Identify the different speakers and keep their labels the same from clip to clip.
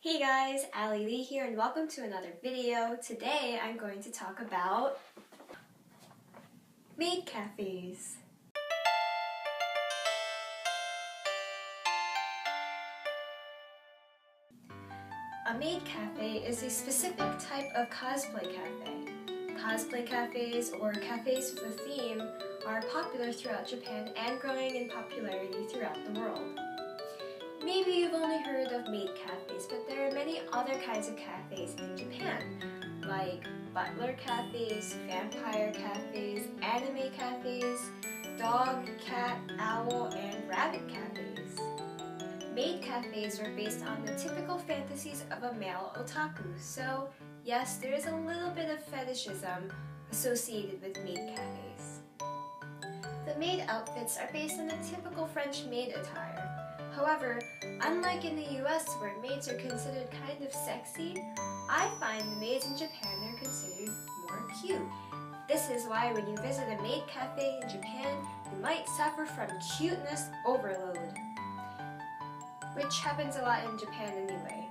Speaker 1: Hey guys, Allieelee here and welcome to another video. Today I'm going to talk about maid cafes. A maid cafe is a specific type of cosplay cafe. Cosplay cafes, or cafes with a theme, are popular throughout Japan and growing in popularity throughout the world. Maybe you've only heard of maid cafes, but there are many other kinds of cafes in Japan, like butler cafes, vampire cafes, anime cafes, dog, cat, owl, and rabbit cafes. Maid cafes are based on the typical fantasies of a male otaku, so yes, there is a little bit of fetishism associated with maid cafes. The maid outfits are based on the typical French maid attire. However, unlike in the US where maids are considered kind of sexy, I find the maids in Japan are considered more cute. This is why when you visit a maid cafe in Japan, you might suffer from cuteness overload, which happens a lot in Japan anyway.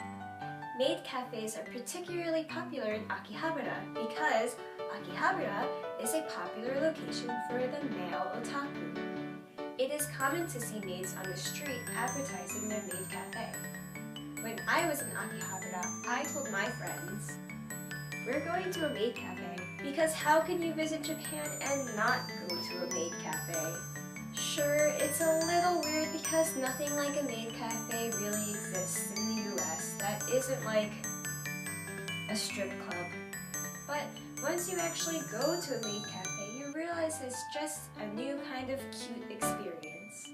Speaker 1: Maid cafes are particularly popular in Akihabara because Akihabara is a popular location for the male otaku. It is common to see maids on the street advertising their maid cafe. When I was in Akihabara, I told my friends, "We're going to a maid cafe," because how can you visit Japan and not go to a maid cafe? Sure, it's a little weird because nothing like a maid cafe really exists in the US that isn't like a strip club. But once you actually go to a maid cafe, you realize it's just a new kind of cute experience.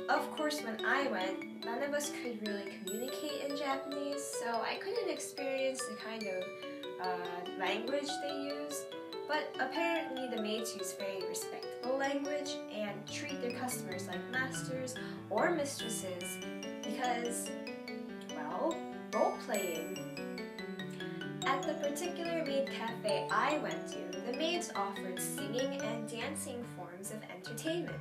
Speaker 1: Of course, when I went, none of us could really communicate in Japanese, so I couldn't experience the kind of language they use. But apparently the maids use very respectful language and treat their customers like masters or mistresses because, well, role-playing. At the particular maid cafe I went to, the maids offered singing and dancing forms of entertainment.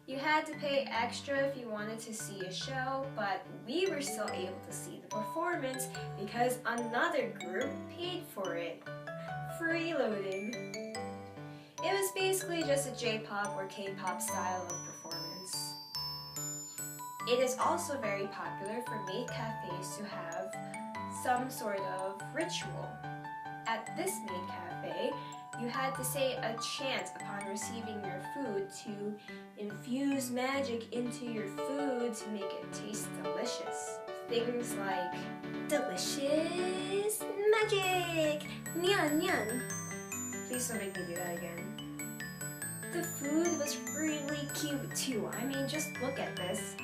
Speaker 1: You had to pay extra if you wanted to see a show, but we were still able to see the performance because another group paid for it. Freeloading. It was basically just a J-pop or K-pop style of performance. It is also very popular for maid cafes to have some sort of ritual. At this maid cafe, you had to say a chant upon receiving your food to infuse magic into your food to make it taste delicious. Things like, "Delicious magic! Nyan nyan!" Please don't make me do that again. The food was really cute too. I mean, just look at this.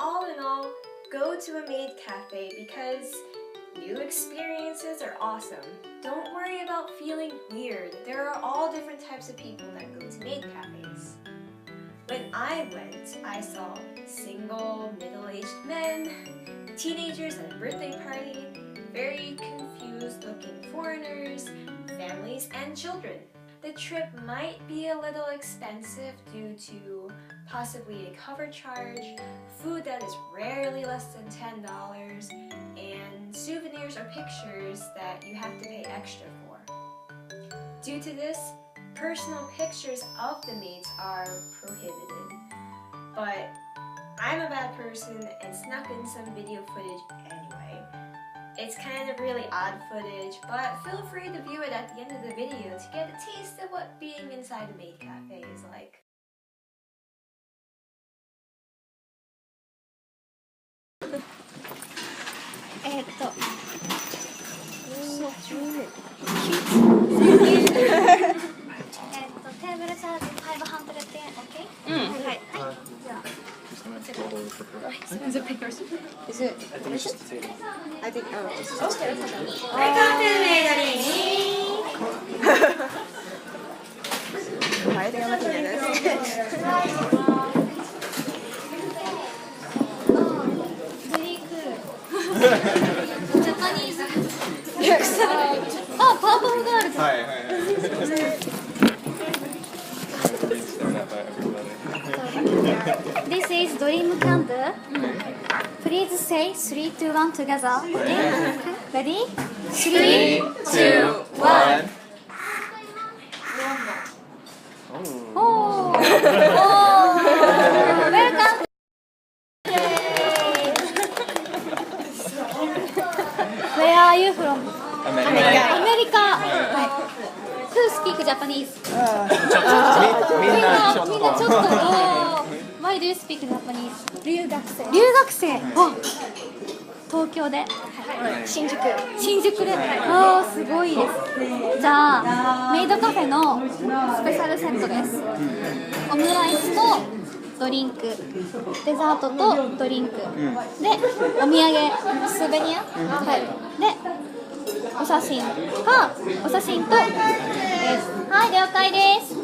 Speaker 1: All in all, go to a maid cafe because new experiences are awesome. Don't worry about feeling weird. There are all different types of people that go to maid cafes. When I went, I saw single, middle-aged men, teenagers at a birthday party, very confused looking foreigners, families, and children. The trip might be a little expensive due to possibly a cover charge, food that is rarely less than $10, and souvenirs or pictures that you have to pay extra for. Due to this, personal pictures of the maids are prohibited. But I'm a bad person and snuck in some video footage anyway. It's kind of really odd footage, but feel free to view it at the end of the video to get a taste of what being inside a maid cafe is like.
Speaker 2: Is it pickers? Is it?
Speaker 3: I think it's just the table.
Speaker 2: I think, oh.
Speaker 1: Welcome to the Maid Café.
Speaker 2: ジャパニーズあ、パープルガールズ。
Speaker 3: はいはいはい。
Speaker 2: This is Dream Camp. Please say 3, 2, 1 together. Ready? 3, 2, 1. Oh! Welcome! Where are you from?
Speaker 3: アメリカ。
Speaker 2: アメリカ。Who speak Japanese?
Speaker 3: みんなちょっと。
Speaker 2: みんなちょっと。Why do you speak Japanese? 留学生。あ、東京で。新宿で。ああ、すごいです。じゃあメイドカフェのスペシャルセットです。オムライスとドリンク、デザートとドリンク、でお土産、スーベニア、はい、でお写真と、はい、了解です。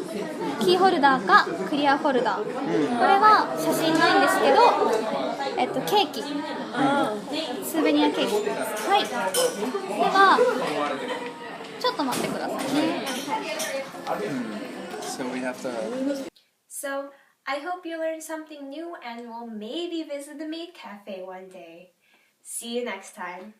Speaker 2: キーホルダーかクリアホルダー、これは写真ないんですけど、ケーキ、スーベニアケーキ、はい。ではちょっと待ってくださいね。
Speaker 3: So we have to.
Speaker 1: So, I hope you learned something new and will maybe visit the Maid Cafe one day. See you next time.